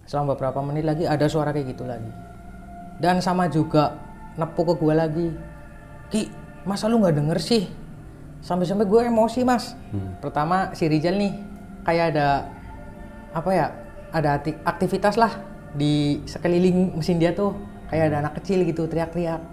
Selang beberapa menit lagi ada suara kayak gitu lagi. Dan sama juga nepuk ke gue lagi. Ki, masa lu nggak denger sih? Sampai-sampai gue emosi mas. Pertama si Rizal nih kayak ada apa ya? Ada aktivitas lah di sekeliling mesin dia tuh. Kayak ada anak kecil gitu teriak-teriak.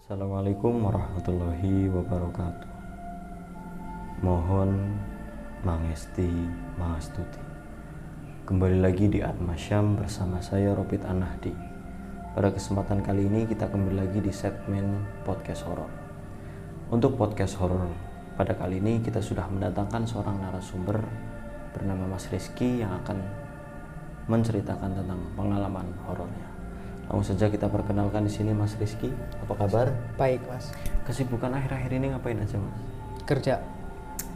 Assalamualaikum warahmatullahi wabarakatuh. Mohon mangesti mangastuti. Kembali lagi di Atmasyam bersama saya Ropit Anahdi. Pada kesempatan kali ini kita kembali lagi di segmen podcast horor. Untuk podcast horor pada kali ini kita sudah mendatangkan seorang narasumber bernama Mas Rizky yang akan menceritakan tentang pengalaman horornya. Langsung saja kita perkenalkan di sini Mas Rizky. Apa kabar? Baik mas. Kesibukan akhir-akhir ini ngapain aja Mas? Kerja.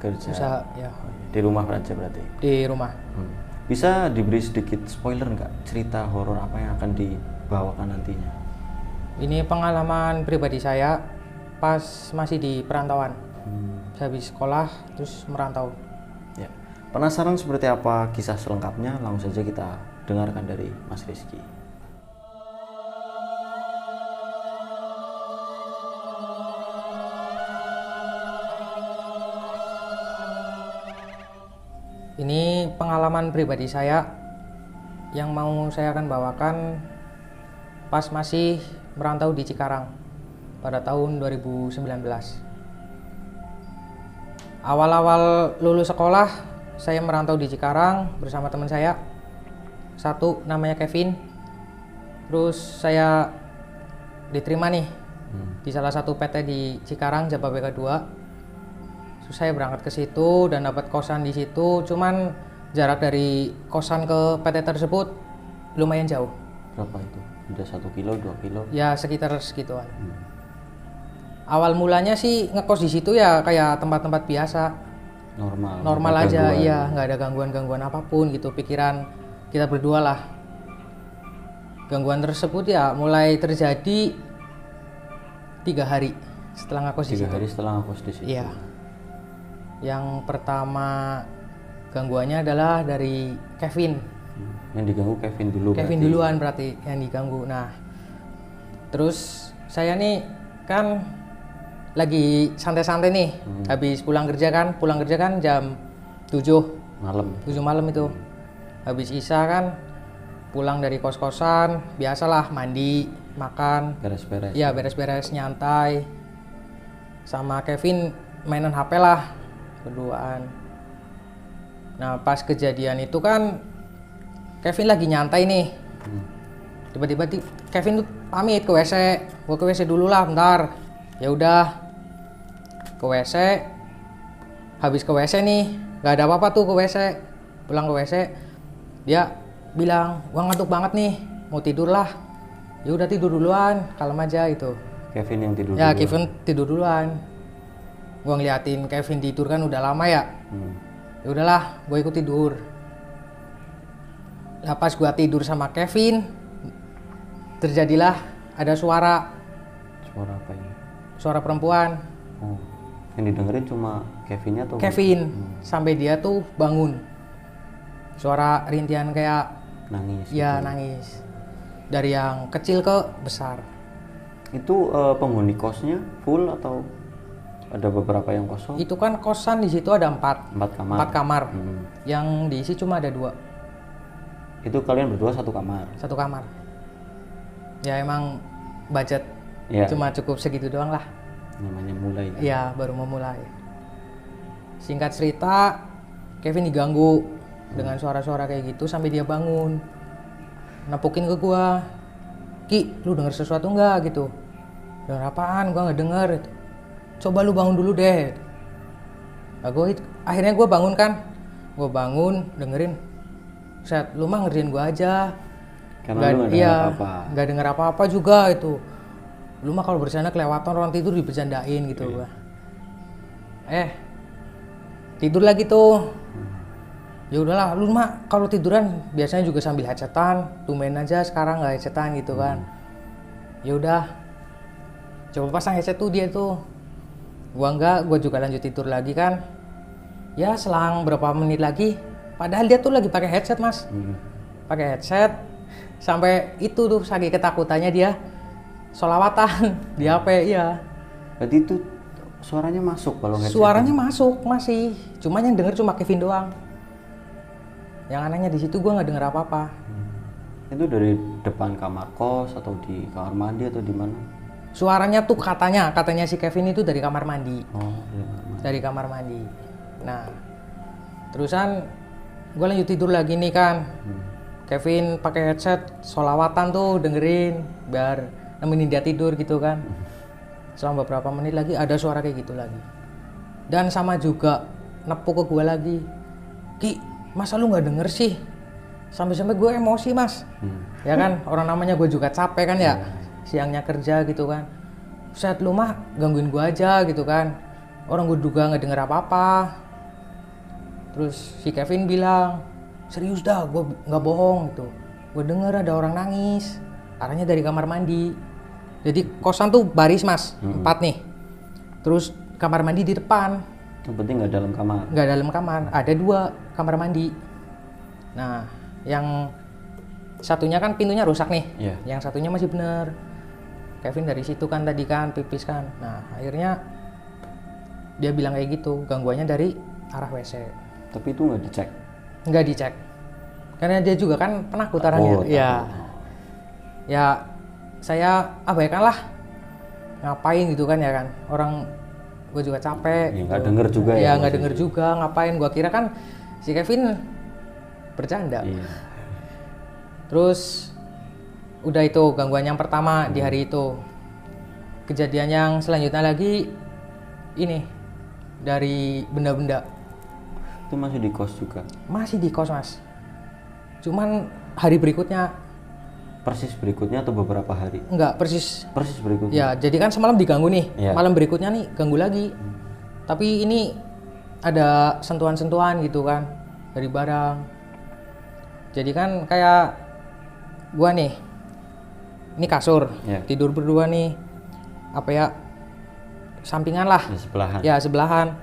Usaha ya. Di rumah aja berarti? Di rumah. Bisa diberi sedikit spoiler nggak cerita horor apa yang akan dibawakan nantinya? Ini pengalaman pribadi saya pas masih di perantauan. Saya habis sekolah terus merantau. Ya. Penasaran seperti apa kisah selengkapnya? Langsung saja kita dengarkan dari Mas Rizky. Ini pengalaman pribadi saya yang mau saya akan bawakan pas masih merantau di Cikarang pada tahun 2019. Awal-awal lulus sekolah, saya merantau di Cikarang bersama teman saya. Satu namanya Kevin. Terus saya diterima nih di salah satu PT di Cikarang, Jababeka 2. Saya berangkat ke situ dan dapat kosan di situ. Cuman jarak dari kosan ke PT tersebut lumayan jauh. Berapa itu? Udah 1 kilo, 2 kilo? Ya sekitar segituan. Awal mulanya sih ngekos di situ ya kayak tempat-tempat biasa. Normal aja, iya, nggak ada gangguan-gangguan apapun gitu. Pikiran kita berdua lah. Gangguan tersebut ya mulai terjadi 3 hari setelah ngekos di situ. 3 hari setelah ngekos di situ. Iya. Yang pertama gangguannya adalah dari Kevin. Yang diganggu Kevin dulu. Kevin berarti. Duluan berarti yang diganggu. Nah, terus saya nih kan lagi santai-santai nih. Habis pulang kerja kan jam 7 malam. 7 malam itu. Habis isya kan pulang dari kos-kosan, biasalah mandi, makan, Beres-beres. ya beres-beres nyantai. Sama Kevin mainan HP lah berduaan. Nah pas kejadian itu kan Kevin lagi nyantai nih. Tiba-tiba Kevin tuh pamit ke WC. Gua ke WC dulu lah bentar. Ya udah ke WC. Habis ke WC nih, nggak ada apa-apa tuh ke WC. Pulang ke WC, dia bilang, gua ngantuk banget nih, mau tidur lah. Ya udah tidur duluan, kalem aja itu. Kevin yang tidur Ya duluan. Kevin tidur duluan. Gue ngeliatin Kevin tidur kan udah lama ya. Ya udahlah, gue ikut tidur. Lah pas gue tidur sama Kevin, terjadilah ada suara. Suara apa ini? Suara perempuan. Oh. Yang didengerin cuma Kevinnya atau? Kevin, sampai dia tuh bangun. Suara rintihan kayak Nangis. ya gitu. nangis. Dari yang kecil ke besar. Itu penghuni kosnya full atau ada beberapa yang kosong? Itu kan kosan di situ ada 4 kamar. 4 kamar. Yang diisi cuma ada 2. Itu kalian berdua satu kamar? Satu kamar. Ya emang budget Ya. cuma cukup segitu doang lah. Namanya mulai. Kan? Iya baru memulai. Singkat cerita, Kevin diganggu dengan suara-suara kayak gitu sampai dia bangun. Nepukin ke gua, Ki, lu denger sesuatu nggak gitu? Denger apaan? Gua nggak denger. Coba lu bangun dulu deh. Nah, akhirnya gue bangun kan. Gue bangun dengerin Set, lu mah ngerjain gua aja. Karena lu nggak denger apa-apa. Nggak denger apa-apa juga itu. Lu mah kalau bercanda kelewatan orang tidur dibercandain gitu gua. Tidur lagi tuh. Ya udahlah, lu mah kalau tiduran biasanya juga sambil headsetan, tumben aja sekarang nggak headsetan gitu kan. Ya udah, coba pasang headset tuh dia tuh. Gua juga lanjut tidur lagi kan. Ya selang berapa menit lagi, padahal dia tuh lagi pakai headset mas, pakai headset, sampai itu tuh saking ketakutannya dia sholawatan di HP ya. Berarti itu suaranya masuk kalau headset? Suaranya masuk masih, cuma yang denger cuma Kevin doang. Yang anehnya di situ gua nggak denger apa-apa. Itu dari depan kamar kos atau di kamar mandi atau di mana? Suaranya tuh katanya si Kevin itu dari kamar mandi. Oh, dari kamar mandi. Nah, terusan gue lanjut tidur lagi nih kan. Kevin pakai headset sholawatan tuh dengerin biar nemenin dia tidur gitu kan. Selama beberapa menit lagi ada suara kayak gitu lagi. Dan sama juga nepuk ke gue lagi. Ki, masa lu nggak denger sih? Sampai-sampai gue emosi mas. Ya kan, orang namanya gue juga capek kan ya. Siangnya kerja gitu kan. Set, lu mah gangguin gue aja gitu kan. Orang gue juga nggak denger apa-apa. Terus si Kevin bilang, serius dah, gue nggak bohong gitu. Gue denger ada orang nangis, arahnya dari kamar mandi. Jadi kosan tuh baris mas, 4 nih. Terus kamar mandi di depan. Yang penting nggak dalam kamar? Nggak dalam kamar, ada 2 kamar mandi. Nah, yang satunya kan pintunya rusak nih, yang satunya masih bener. Kevin dari situ kan tadi kan pipis kan. Nah akhirnya dia bilang kayak gitu, gangguannya dari arah WC. Tapi itu nggak dicek? Nggak dicek, karena dia juga kan penakut orangnya. Ya saya abaikan lah, ngapain gitu kan ya kan, orang gue juga capek. Ya nggak denger juga ya. Ya nggak denger juga, ngapain, gue kira kan si Kevin bercanda. Terus udah itu gangguan yang pertama di hari itu. Kejadian yang selanjutnya lagi ini dari benda-benda. Itu masih di kos juga? Masih di kos mas, cuman hari berikutnya. Persis berikutnya atau beberapa hari? Enggak, persis berikutnya. Ya jadi kan semalam diganggu nih, malam berikutnya nih ganggu lagi. Tapi ini ada sentuhan-sentuhan gitu kan dari barang. Jadi kan kayak gua nih, ini kasur, tidur berdua nih, apa ya, sampingan lah. Ya sebelahan.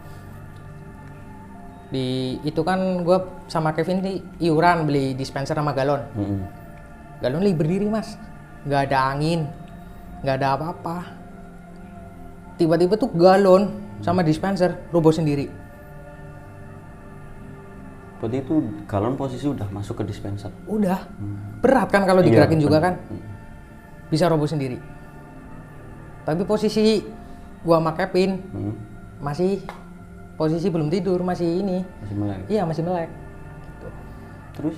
Di itu kan gue sama Kevin di iuran beli dispenser sama galon. Galon lagi berdiri mas, nggak ada angin, nggak ada apa-apa. Tiba-tiba tuh galon sama dispenser roboh sendiri. Berarti itu galon posisi udah masuk ke dispenser? Udah, berat kan kalau digerakin juga kan, bisa roboh sendiri. Tapi posisi gua sama Kevin masih posisi belum tidur, masih ini. Masih melek? Iya, masih melek. Tuh. Terus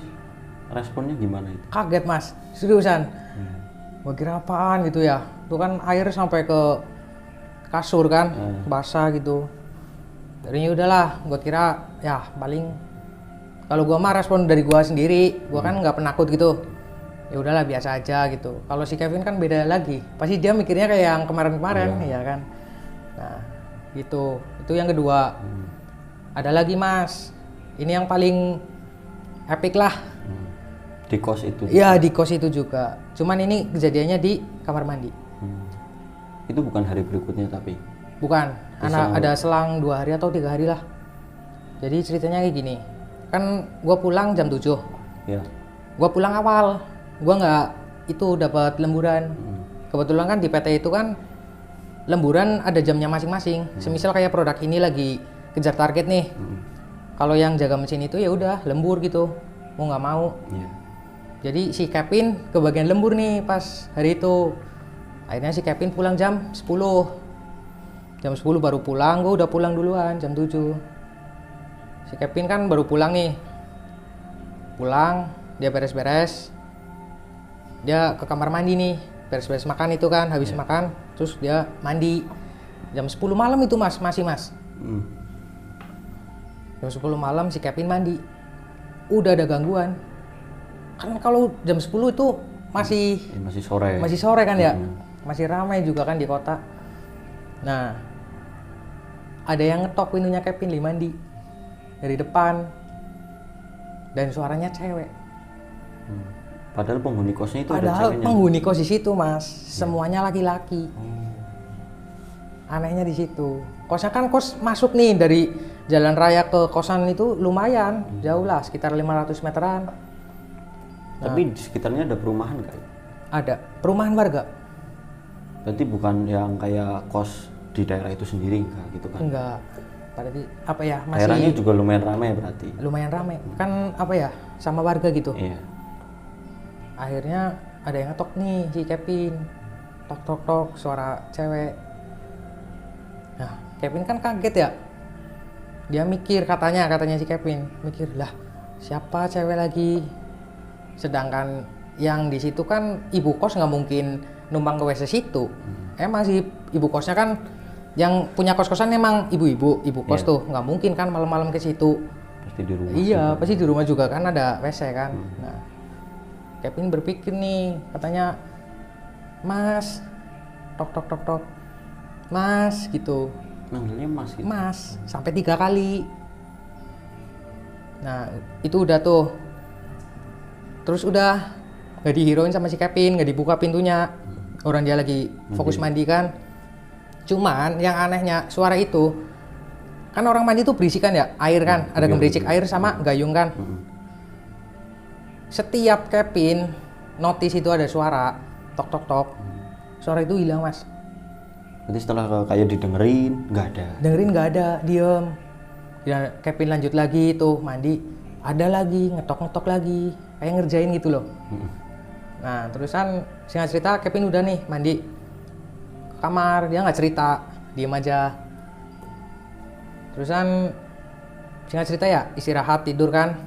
responnya gimana itu? Kaget mas, seriusan. Gua kira apaan gitu ya. Tuh kan air sampai ke kasur kan, basah gitu. Jadinya udahlah, gua kira ya paling kalau gua mah respon dari gua sendiri, gua kan nggak penakut gitu. Ya udahlah biasa aja gitu. Kalau si Kevin kan beda lagi. Pasti dia mikirnya kayak yang kemarin-kemarin, ya kan. Nah, gitu. Itu yang kedua. Ada lagi mas, ini yang paling epic lah. Di kos itu? Iya di kos itu juga, cuman ini kejadiannya di kamar mandi. Itu bukan hari berikutnya tapi? Bukan, ada selang 2 hari atau 3 hari lah. Jadi ceritanya kayak gini, kan gue pulang jam 7. Gue pulang awal, gue nggak itu dapat lemburan. Kebetulan kan di PT itu kan lemburan ada jamnya masing-masing. Semisal kayak produk ini lagi kejar target nih. Kalau yang jaga mesin itu ya udah lembur gitu, mau nggak mau. Jadi si Kevin kebagian lembur nih pas hari itu. Akhirnya si Kevin pulang jam 10. Jam 10 baru pulang, gue udah pulang duluan jam 7. Si Kevin kan baru pulang nih. Pulang, dia beres-beres. Dia ke kamar mandi nih, beres-beres makan itu kan, habis makan, terus dia mandi. Jam 10 malam itu mas, masih mas. Jam 10 malam si Kevin mandi. Udah ada gangguan. kan kalau jam 10 itu masih masih sore kan ya, masih ramai juga kan di kota. Nah, ada yang ngetok pintunya Kevin di mandi dari depan dan suaranya cewek. Padahal penghuni kosnya itu ada Padahal ceweknya. penghuni kos di situ mas, semuanya laki-laki. Anehnya di situ. Kosnya kan kos masuk nih dari jalan raya ke kosan itu lumayan jauh lah, sekitar 500 meteran. Tapi di sekitarnya ada perumahan nggak? Ada perumahan warga. Berarti bukan yang kayak kos di daerah itu sendiri enggak gitu kan? Enggak. Berarti apa ya, masih Daerahnya juga lumayan ramai berarti. lumayan ramai. Kan apa ya, sama warga gitu. Iya. Akhirnya ada yang ngetok nih si Kevin. Tok tok tok, suara cewek. Nah, Kevin kan kaget ya. Dia mikir katanya si Kevin, mikir lah siapa cewek lagi. Sedangkan yang di situ kan ibu kos nggak mungkin numpang ke WC situ. Emang sih ibu kosnya kan yang punya kos-kosan emang ibu kos tuh, nggak mungkin kan malam-malam ke situ. Pasti di rumah. Iya, pasti di rumah juga kan ada WC kan. Nah, Kevin berpikir nih, katanya, Mas, tok tok tok tok, Mas gitu. Manggilnya Mas gitu. Mas, sampai 3 kali. Nah, itu udah tuh. Terus udah nggak dihirauin sama si Kevin, nggak dibuka pintunya. Orang dia lagi fokus mandi kan. Cuman yang anehnya suara itu, kan orang mandi tuh berisikan ya, air kan, ada gemericik air sama gayung kan. Setiap Kevin notice itu ada suara tok tok tok, suara itu hilang mas. Berarti setelah kayak didengerin nggak ada. Dengerin nggak ada, diem. Ya, Kevin lanjut lagi tuh mandi, ada lagi ngetok lagi, kayak ngerjain gitu loh. Nah terusan singkat cerita Kevin udah nih mandi ke kamar, dia nggak cerita, diem aja. Terusan singkat cerita ya istirahat tidur kan,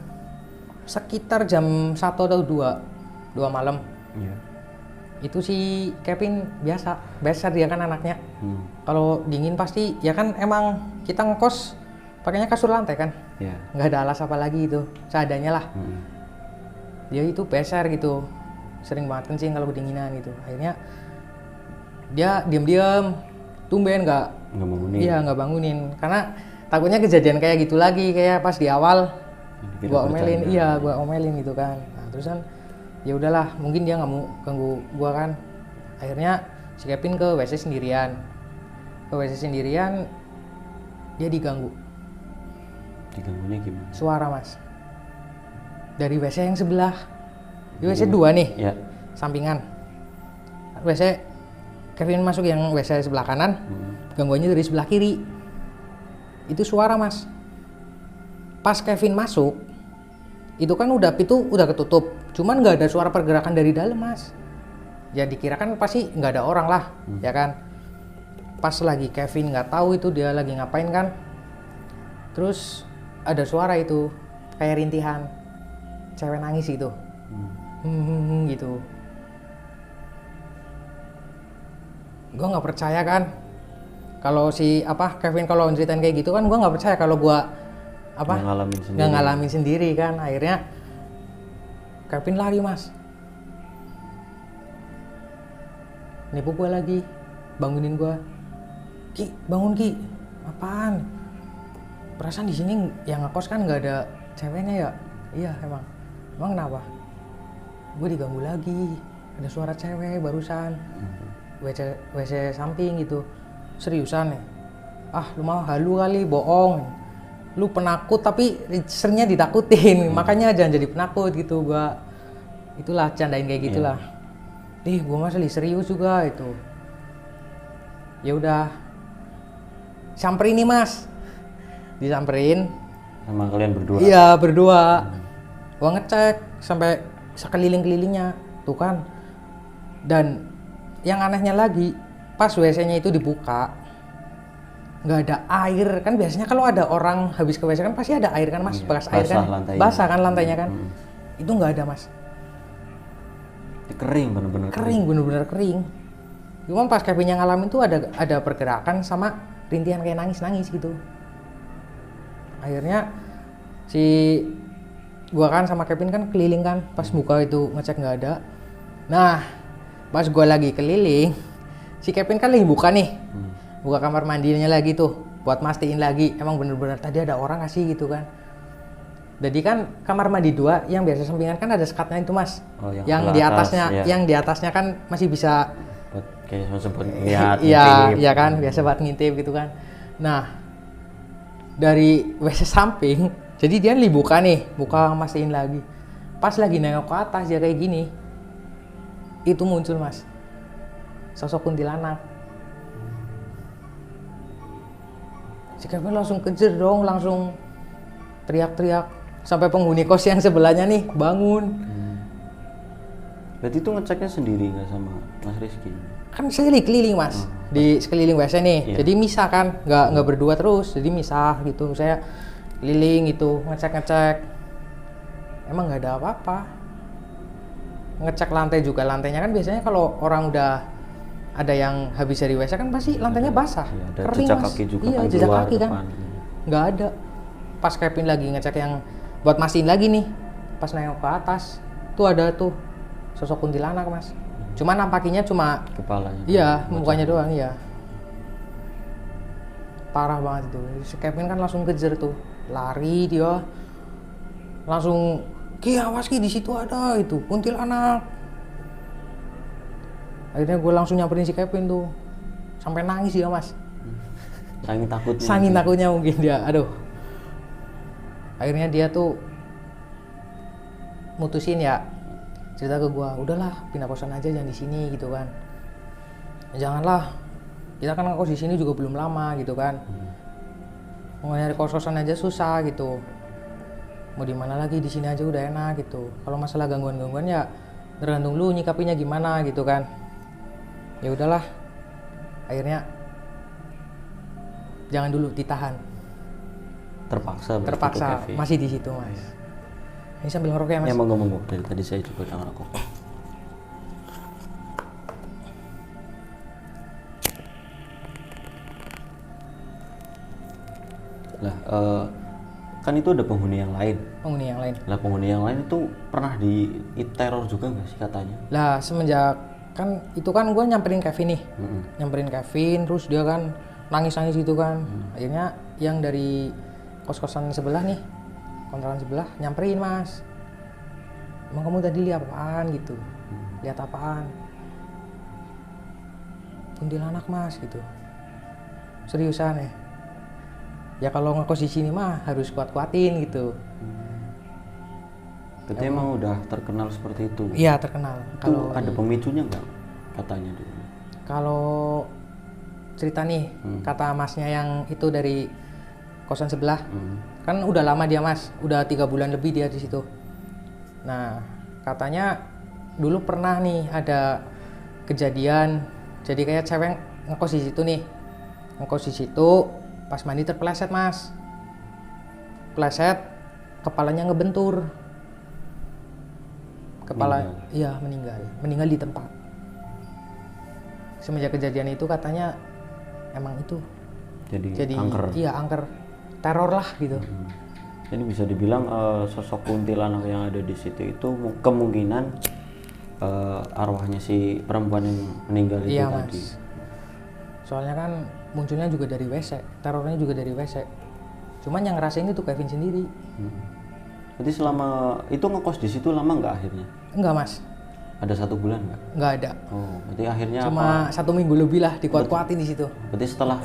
sekitar jam 1 atau 2 malam. Iya. Itu si Kevin biasa dia kan anaknya. Kalau dingin pasti ya kan, emang kita ngekos pakainya kasur lantai kan. Iya. Nggak ada alas apa lagi itu, seadanya lah. Dia itu beser gitu, sering banget kencing kalau kedinginan gitu. Akhirnya dia diam-diam, tumben nggak bangunin. Iya, nggak bangunin karena takutnya kejadian kayak gitu lagi, kayak pas di awal gua omelin. Iya, gua omelin gitu kan. Nah terus kan ya udahlah, mungkin dia nggak mau ganggu gua kan. Akhirnya si Kevin ke WC sendirian. Dia diganggu. Diganggunya gimana? Suara mas, dari WC yang sebelah. Di WC 2 nih, ya. Sampingan. WC Kevin masuk yang WC sebelah kanan, gangguannya dari sebelah kiri. Itu suara mas. Pas Kevin masuk, itu kan pintu udah ketutup, cuman nggak ada suara pergerakan dari dalam mas. Ya dikira kan pasti nggak ada orang lah, ya kan. Pas lagi Kevin nggak tahu itu dia lagi ngapain kan, terus ada suara itu kayak rintihan, cewek nangis gitu, gitu. Gue nggak percaya kan, kalau si Kevin kalau ceritain kayak gitu kan, gue nggak percaya kalau gue nggak ngalamin sendiri kan. Akhirnya Kevin lari mas, nipu gue lagi, bangunin gue, Ki bangun Ki, apaan? Perasaan di sini yang ngekos kan nggak ada ceweknya ya? Iya emang kenapa? Gue diganggu lagi, ada suara cewek barusan, WC samping gitu. Seriusan ya? Ah lu mau halu kali, bohong. Lu penakut tapi seringnya ditakutin, makanya jangan jadi penakut gitu. Gua itulah candain kayak gitulah. Gue masih serius juga itu. Ya udah, samperin nih mas, disamperin. Sama kalian berdua? Iya berdua. Gua ngecek sampai sekeliling-kelilingnya, tuh kan. Dan yang anehnya lagi, pas WC-nya itu dibuka, nggak ada air kan. Biasanya kalau ada orang habis ke WC kan pasti ada air kan mas, bekas air kan, basah kan lantainya kan. Itu nggak ada mas. Kering, bener-bener kering. Cuma pas Kevin yang ngalamin tuh ada pergerakan sama rintihan kayak nangis gitu. Akhirnya si gua kan sama Kevin kan keliling kan, pas buka itu ngecek nggak ada. Nah, pas gua lagi keliling, si Kevin kan lagi buka nih, buka kamar mandinya lagi tuh, buat mastiin lagi emang bener-bener tadi ada orang nggak sih gitu kan. Jadi kan kamar mandi 2 yang biasa sampingan kan ada sekatnya itu mas, yang di atasnya, yang di atasnya kan masih bisa kayak sempat ngeliat, iya kan, biasa buat ngintip gitu kan. Nah, dari WC samping, jadi dia buka nih, buka mastiin lagi. Pas lagi nengok ke atas dia kayak gini, itu muncul mas, sosok kuntilanak. Si Kevin langsung kejar dong, langsung teriak-teriak, sampai penghuni kos yang sebelahnya nih bangun. Berarti itu ngeceknya sendiri nggak sama Mas Rizky? Kan saya keliling mas, di sekeliling WC nih, jadi misah kan, nggak berdua terus, jadi misah gitu. Saya keliling itu ngecek, emang nggak ada apa-apa. Ngecek lantai juga, lantainya kan biasanya kalau orang udah ada yang habis dari WC kan pasti lantainya basah, kering jejak mas. kaki juga iya, kan jejak keluar kaki depan. kan, nggak ada. Pas Kevin lagi ngecek yang buat mastiin lagi nih, pas nengok ke atas, tuh ada tuh sosok kuntilanak mas. Cuma nampakinya cuma kepalanya. Iya, mukanya doang, iya. Parah banget itu. Si Kevin kan langsung kejar tuh, lari dia, langsung, Ki awas Ki di situ ada itu kuntilanak. Akhirnya gue langsung nyamperin si Kevin tuh, sampai nangis dia mas. Saking takutnya. Saking takutnya mungkin dia, aduh. Akhirnya dia tuh mutusin ya, cerita ke gua, udahlah pindah kosan aja jangan di sini gitu kan. Janganlah, kita kan ngekos di sini juga belum lama gitu kan. Mau nyari kos-kosan aja susah gitu. Mau di mana lagi, di sini aja udah enak gitu. Kalau masalah gangguan-gangguan ya tergantung lu nyikapinya gimana gitu kan. Ya udahlah. Akhirnya jangan dulu, ditahan. Terpaksa masih di situ mas. Ini sambil ngerokok ya mas. Ya monggo. Dari tadi saya juga udah ngerokok. Lah, kan itu ada penghuni yang lain. Lah penghuni yang lain itu pernah diteror juga nggak sih katanya? Lah semenjak kan itu kan gue nyamperin Kevin nih, nyamperin Kevin, terus dia kan nangis gitu kan. Akhirnya yang dari kos-kosan sebelah nih, kontrakan sebelah nyamperin mas. Emang kamu tadi lihat apaan gitu? Lihat apaan? Kuntilanak mas gitu. Seriusan ya? Ya kalau ngekos di sini mah harus kuat-kuatin gitu. Berarti emang udah terkenal seperti itu? Iya terkenal. Kalau ada pemicunya nggak katanya dulu? Kalau cerita nih, kata masnya yang itu dari kosan sebelah, kan udah lama dia mas, udah 3 bulan lebih dia di situ. Nah katanya dulu pernah nih ada kejadian, jadi kayak cewek ngekos di situ nih, ngekos di situ, pas mandi terpeleset mas, pleset, kepalanya ngebentur, kepala, iya meninggal di tempat. Semenjak kejadian itu katanya emang itu jadi angker. Iya angker, teror lah gitu. Jadi bisa dibilang sosok kuntilanak yang ada di situ itu kemungkinan arwahnya si perempuan yang meninggal itu iya, tadi. Mas. Soalnya kan munculnya juga dari WC, terornya juga dari WC. Cuman yang ngerasain itu Kevin sendiri. Berarti selama itu ngekos di situ lama nggak akhirnya? Enggak mas. Ada 1 bulan nggak? Nggak ada. Oh, berarti akhirnya cuma 1 minggu lebih lah, dikuat-kuatin di situ. Berarti setelah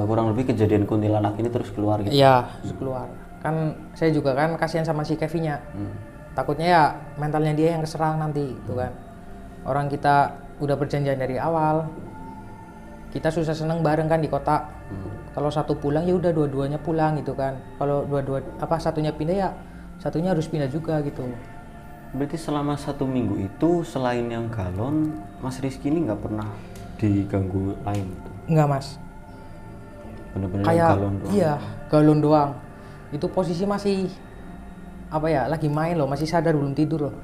kurang lebih kejadian kuntilanak ini terus keluar gitu? Iya, terus keluar. Kan saya juga kan kasihan sama si Kevinnya. Takutnya ya mentalnya dia yang keserang nanti gitu kan. Orang kita udah perjanjian dari awal, kita susah seneng bareng kan di kota. Kalau satu pulang ya udah dua-duanya pulang gitu kan. Kalau satunya pindah ya satunya harus pindah juga gitu. Berarti selama 1 minggu itu selain yang galon, Mas Rizky ini nggak pernah diganggu lain gitu? Enggak mas. Bener-bener kayak galon doang? Iya, galon doang. Itu posisi masih lagi main loh, masih sadar belum tidur loh.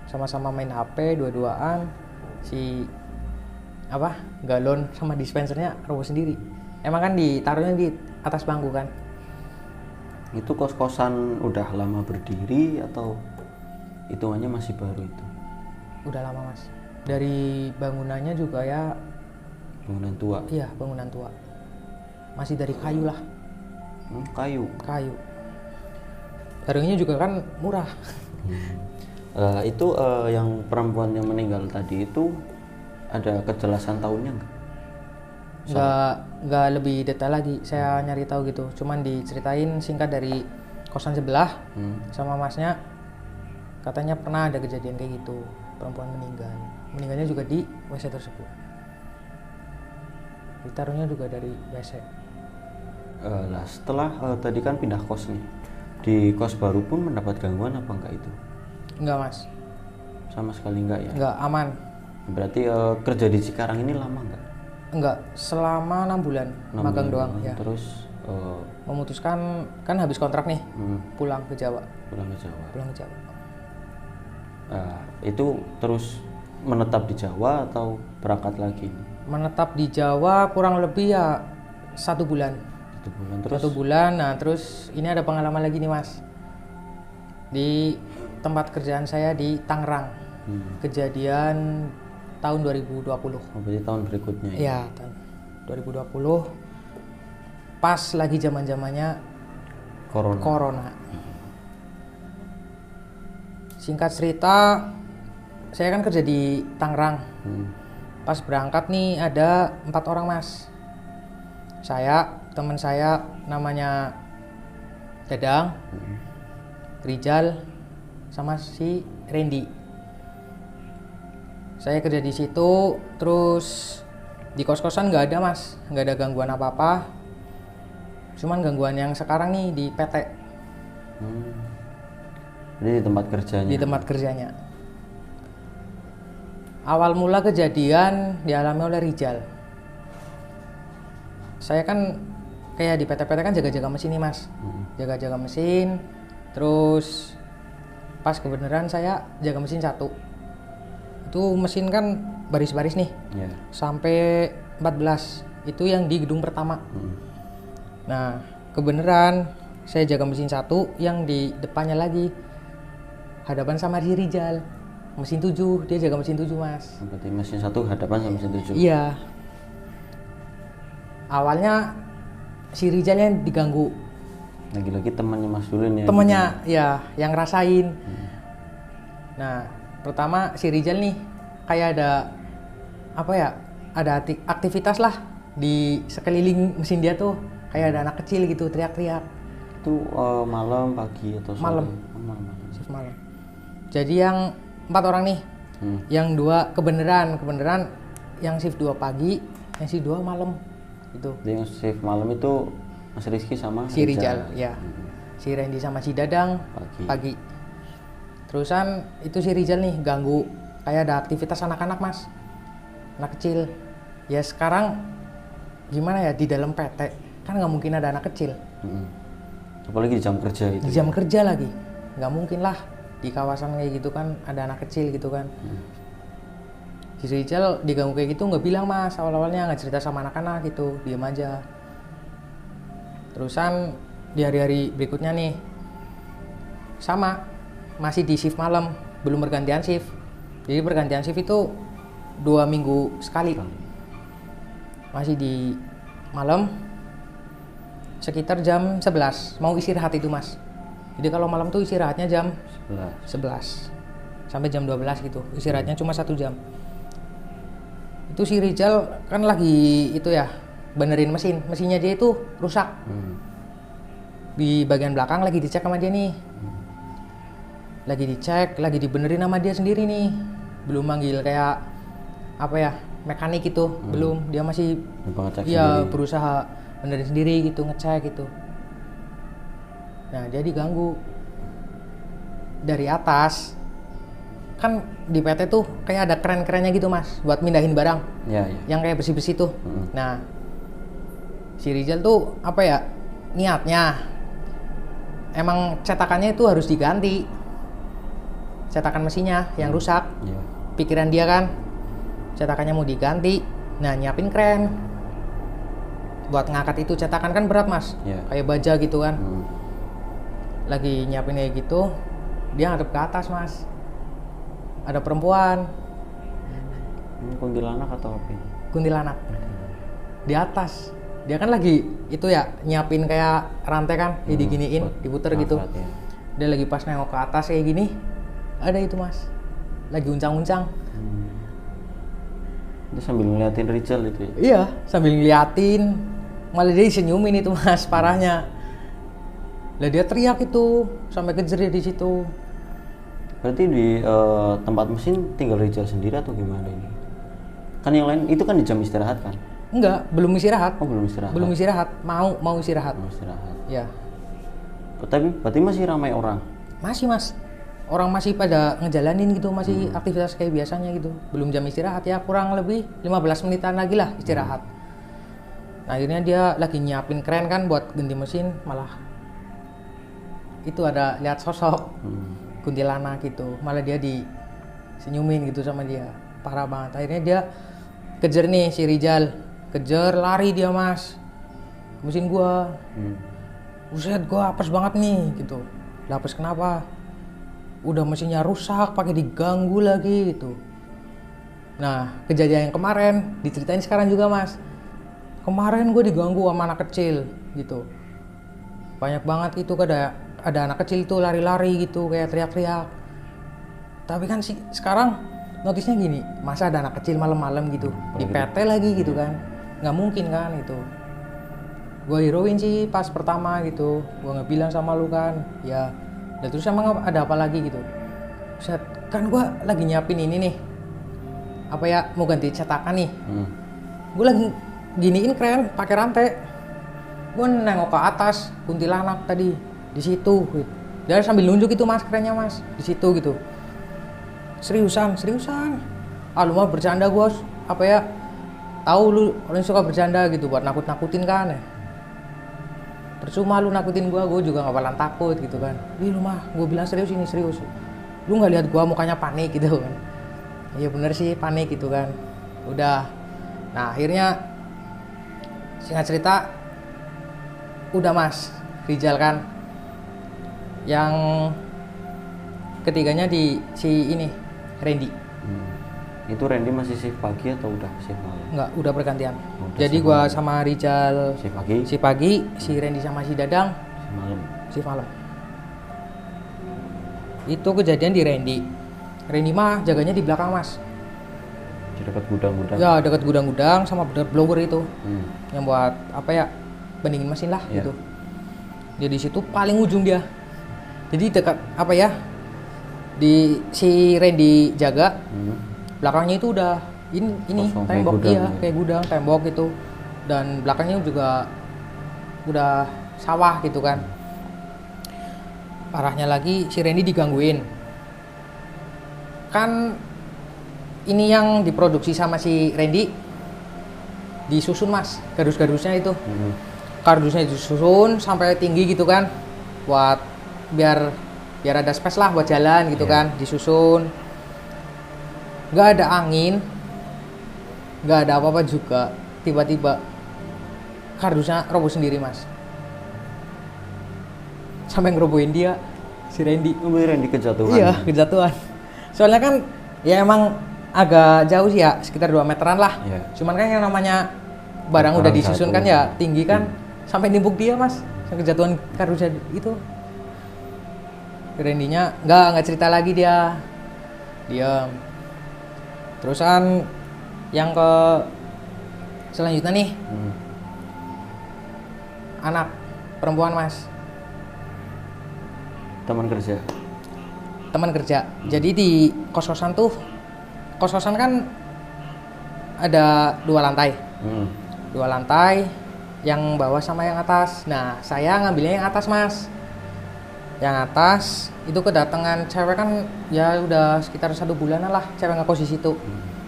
Sama-sama main HP dua-duaan, si galon sama dispensernya roboh sendiri. Emang kan ditaruhnya di atas bangku kan. Itu kos-kosan udah lama berdiri atau hitungannya masih baru itu? Udah lama mas. Dari bangunannya juga ya. Bangunan tua? Iya, bangunan tua. Masih dari kayu lah. Kayu? Kayu. Harganya juga kan murah. Itu yang perempuan yang meninggal tadi itu ada kejelasan tahunnya nggak? Nggak lebih detail lagi. Saya nyari tahu gitu. Cuman diceritain singkat dari kosan sebelah sama masnya. Katanya pernah ada kejadian kayak gitu. Perempuan meninggal. Meninggalnya juga di WC tersebut. Ditaruhnya juga dari WC. Lah setelah tadi kan pindah kos nih. Di kos baru pun mendapat gangguan apa enggak itu? Enggak mas. Sama sekali enggak ya? Enggak, aman. Berarti kerja di Cikarang ini lama enggak? Enggak, selama 6 bulan 6 magang bulan doang ya. Terus memutuskan kan habis kontrak nih, pulang ke Jawa. Pulang ke Jawa. Pulang ke Jawa. Itu terus menetap di Jawa atau berangkat lagi? Menetap di Jawa kurang lebih ya 1 bulan. 1 bulan terus? 1 bulan, nah terus ini ada pengalaman lagi nih mas. Di tempat kerjaan saya di Tangerang. Kejadian tahun 2020. Berarti tahun berikutnya ya? Iya, tahun 2020. Pas lagi zaman-zamannya Corona. Singkat cerita, saya kan kerja di Tangerang. Pas berangkat nih ada 4 orang mas. Saya, teman saya namanya Dadang, Rijal, sama si Randy. Saya kerja di situ, terus di kos-kosan nggak ada mas, nggak ada gangguan apa-apa. Cuman gangguan yang sekarang nih di PT. Jadi di tempat kerjanya? Di tempat kerjanya. Awal mula kejadian dialami oleh Rijal. Saya kan kayak di PT-PT kan jaga-jaga mesin nih mas. Jaga-jaga mesin, terus pas kebenaran saya jaga mesin 1. Itu mesin kan baris-baris nih, sampai 14. Itu yang di gedung pertama. Nah kebenaran saya jaga mesin 1, yang di depannya lagi hadapan sama si Rijal, mesin 7, dia jaga mesin 7 mas. Berarti mesin 1 hadapan sama mesin 7? Iya. Awalnya si Rijal yang diganggu. Lagi-lagi temannya Mas Dulin ya? Temannya ya, yang ngerasain. Nah pertama si Rijal nih kayak ada apa ya, ada aktivitas lah di sekeliling mesin dia tuh, kayak ada anak kecil gitu teriak-teriak. Itu malam, pagi atau sore? Malam. Shift malam. Jadi yang 4 orang nih, yang 2 kebenaran yang shift 2 pagi, yang shift 2 malam gitu. Jadi yang shift malam itu Mas Rizky sama si Rijal ya. Si Randy sama si Dadang pagi. Terusan itu si Rijal nih ganggu, kayak ada aktivitas anak-anak mas, anak kecil. Ya sekarang gimana ya, di dalam PT kan nggak mungkin ada anak kecil. Apalagi di jam kerja itu. Di jam kerja lagi, nggak mungkin lah di kawasan kayak gitu kan ada anak kecil gitu kan. Si Rijal diganggu kayak gitu nggak bilang mas, awal-awalnya nggak cerita sama anak-anak gitu, diam aja. Terusan di hari-hari berikutnya nih sama, masih di shift malam, belum pergantian shift. Jadi pergantian shift itu 2 minggu sekali. Masih di malam sekitar jam 11 mau istirahat itu mas. Jadi kalau malam tuh istirahatnya jam 11 sampai jam 12 gitu, istirahatnya cuma 1 jam. Itu si Rijal kan lagi itu ya, benerin mesinnya dia itu rusak. Di bagian belakang lagi dicek sama dia nih. Lagi dicek, lagi dibenerin sama dia sendiri nih. Belum manggil kayak apa ya, mekanik gitu, belum. Dia masih berusaha benerin sendiri gitu, ngecek gitu. Nah dia diganggu dari atas. Kan di PT tuh kayak ada keren-kerennya gitu mas, buat mindahin barang yang kayak besi-besi tuh. Nah si Rijal tuh apa ya, niatnya emang cetakannya itu harus diganti, cetakan mesinnya yang rusak. Pikiran dia kan cetakannya mau diganti, nah nyiapin kren buat ngangkat itu cetakan, kan berat mas, kayak baja gitu kan. lagi nyiapin kayak gitu, dia ngadep ke atas mas, ada perempuan Kuntilanak atau apa ini? kuntilanak di atas. Dia kan lagi itu ya nyiapin kayak rantai kan, diginiin, buat diputer gitu. ngangkat ya. Dia lagi pas nengok ke atas kayak gini, ada itu mas, lagi uncang-uncang. Itu sambil ngeliatin Rizal itu ya? Iya, sambil ngeliatin, malah dia senyumin itu mas, parahnya. Lah dia teriak itu, sampai kejerit di situ. Berarti di tempat mesin tinggal Rizal sendiri atau gimana ini? Kan yang lain itu kan di jam istirahat kan? Enggak, belum istirahat. Oh belum istirahat? Belum istirahat, mau istirahat. Belum istirahat. Ya, Oh, tapi berarti masih ramai orang? masih mas. Orang masih pada ngejalanin gitu, masih aktivitas kayak biasanya gitu. Belum jam istirahat ya, kurang lebih 15 menitan lagi lah istirahat. Nah, akhirnya dia lagi nyiapin kren kan buat ganti mesin, malah itu ada lihat sosok kuntilanak gitu, malah dia disenyumin gitu sama dia, parah banget. Akhirnya dia kejar nih si Rizal, kejar lari dia mas ke mesin gua. Buset, gua apes banget nih gitu. Lah apes kenapa? Udah mesinnya rusak, pakai diganggu lagi gitu. Nah, kejadian yang kemarin diceritain sekarang juga mas. Kemarin gue diganggu sama anak kecil gitu. Banyak banget itu ada anak kecil tuh lari-lari gitu kayak teriak-teriak. Tapi kan sih sekarang notisnya gini, masa ada anak kecil malam-malam gitu di PT lagi gitu kan? Nggak mungkin kan itu. Gue hirauin sih pas pertama gitu. Gue nggak bilang sama lu kan, ya. Dan terus emang ada apa lagi gitu? Set, kan gue lagi nyiapin ini nih. Apa ya, mau ganti cetakan nih. Gue lagi giniin kren pakai rantai. Gue nengok ke atas kuntilanak tadi di situ. Gitu. Dia sambil nunjuk itu mas kerennya mas di situ gitu. Seriusan. Ah lu mah bercanda gue, apa ya? Tahu lu orang suka bercanda gitu buat nakut-nakutin kan ya. Percuma lu nakutin gue juga gak bakalan takut gitu kan. Ih lu mah, gue bilang serius ini serius. Lu gak lihat gue mukanya panik gitu kan. Iya bener sih panik gitu kan. Udah. Nah akhirnya singkat cerita udah mas Rizal kan. Yang ketiganya di si ini Randy. Itu Randy masih shift pagi atau udah shift malam? Enggak, udah pergantian. Udah Jadi shift gua malam. sama Rizal Shift pagi, si pagi, si Randy sama si Dadang shift malam. si malam. Itu kejadian di Randy. Randy mah jaganya di belakang mas. Di dekat gudang-gudang. Ya dekat gudang-gudang sama blower itu. Hmm. Yang buat apa ya, bandingin mesin lah Iya. gitu. Jadi di situ paling ujung dia. Jadi dekat apa ya, di si Randy jaga, belakangnya itu udah ini Kosong, kayak tembok. gudang Iya ya. kayak gudang tembok gitu, dan belakangnya juga udah sawah gitu kan. Parahnya lagi si Randy digangguin kan. Ini yang diproduksi sama si Randy disusun mas, kardus-kardusnya itu. Kardusnya disusun sampai tinggi gitu kan, buat biar ada space lah buat jalan gitu kan, disusun. Nggak ada angin, nggak ada apa-apa juga, tiba-tiba kardusnya roboh sendiri mas, sampai ngerobohin dia si Randy. Randy kejatuhan. Iya kejatuhan, soalnya kan ya emang agak jauh sih ya, sekitar 2 meteran lah. Iya. Cuman kan yang namanya barang udah disusun kan ya tinggi kan, sampai nimbuk dia mas, sampai kejatuhan kardusnya itu. Randy-nya nggak cerita lagi, dia diam. Terusan yang ke selanjutnya nih, anak perempuan mas, teman kerja. Jadi di kos-kosan tuh, kos-kosan kan ada 2 lantai. 2 lantai, yang bawah sama yang atas. Nah saya ngambilnya yang atas mas. Yang atas itu kedatangan cewek kan ya udah sekitar 1 bulanan lah cewek ngekos di situ.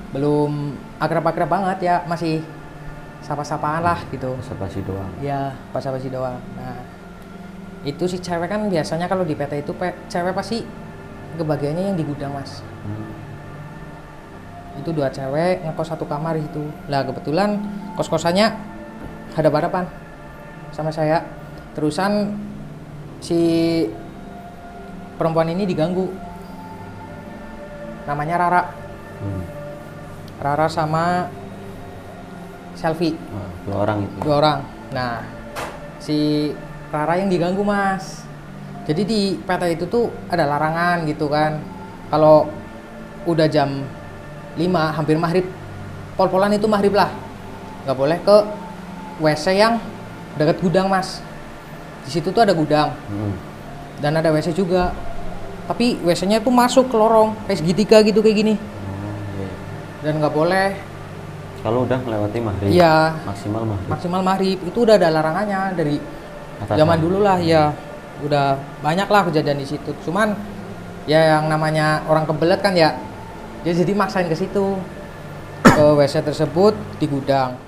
Belum akrab-akrab banget ya, masih sapa-sapaan lah gitu. Basa-basi doang. Ya basa-basi doang. Nah itu si cewek kan biasanya kalau di PT itu cewek pasti kebagiannya yang di gudang mas. Itu 2 cewek ngekos 1 kamar itu. Lah kebetulan kos-kosannya hadap-hadapan sama saya. Terusan si perempuan ini diganggu. Namanya Rara. Rara sama Selfie. Dua orang itu. Dua orang. Nah, si Rara yang diganggu, Mas. Jadi di PT itu tuh ada larangan gitu kan. Kalau udah jam 5 hampir maghrib, pol-polan itu maghrib lah, nggak boleh ke WC yang dekat gudang, Mas. Di situ tuh ada gudang dan ada WC juga, tapi WC-nya tuh masuk ke lorong kayak segitiga gitu kayak gini. Dan nggak boleh kalau udah melewati maghrib. Iya, maksimal maghrib maghrib itu udah ada larangannya dari zaman dulu lah. Ya udah banyak lah kejadian di situ. Cuman ya yang namanya orang kebelet kan ya, dia jadi maksain ke situ, ke WC tersebut di gudang.